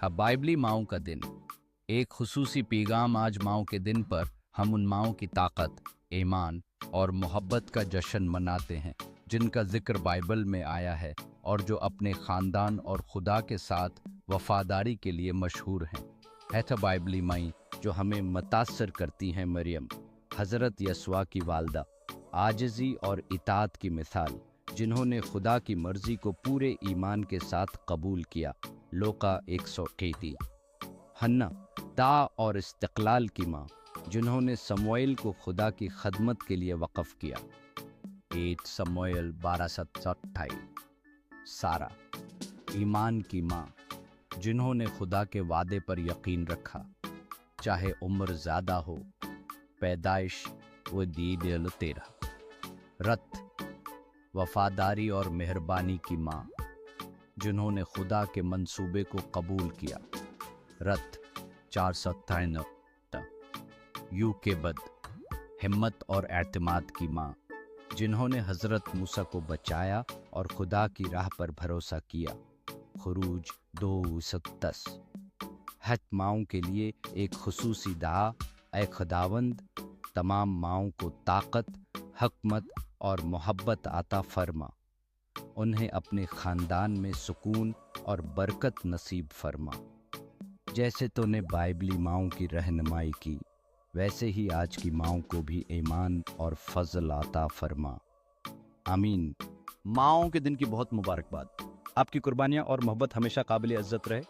हबाइबली माओं का दिन। एक खुसूसी पैगाम आज माओं के दिन पर हम उन माओं की ताकत, ईमान और मोहब्बत का जश्न मनाते हैं जिनका जिक्र बाइबल में आया है और जो अपने ख़ानदान और खुदा के साथ वफादारी के लिए मशहूर हैं। है तो बाइबली माई जो हमें मुतासर करती हैं मरियम, हज़रत यसवा की वालदा, आजिज़ी और इताअत की मिसाल, जिन्होंने खुदा की मर्ज़ी को पूरे ईमान के साथ कबूल किया। लोका 133। हन्ना, ता और इस्तिक़लाल की माँ, जिन्होंने समूएल को खुदा की खदमत के लिए वक़फ़ किया। 8 समूएल 12:27। सारा, ईमान की माँ, जिन्होंने खुदा के वादे पर यकीन रखा, चाहे उम्र ज़्यादा हो। पैदाइश व दीद 13। रत, वफादारी और मेहरबानी की माँ, जिन्होंने खुदा के मंसूबे को कबूल किया। रत 493। यू के बद, हिम्मत और एतमाद की माँ, जिन्होंने हज़रत मूसा को बचाया और खुदा की राह पर भरोसा किया। खुरूज 2:10। हज माओं के लिए एक खुसूसी दुआ। ऐ खुदावंद, तमाम माओं को ताकत, हकमत और मोहब्बत अता फरमा, उन्हें अपने ख़ानदान में सुकून और बरकत नसीब फरमा। जैसे तूने बाइबली माओं की रहनुमाई की, वैसे ही आज की माओं को भी ईमान और फजल अता फरमा। आमीन। माओं के दिन की बहुत मुबारकबाद। आपकी कुर्बानियाँ और मोहब्बत हमेशा काबिल इज़्ज़त रहे।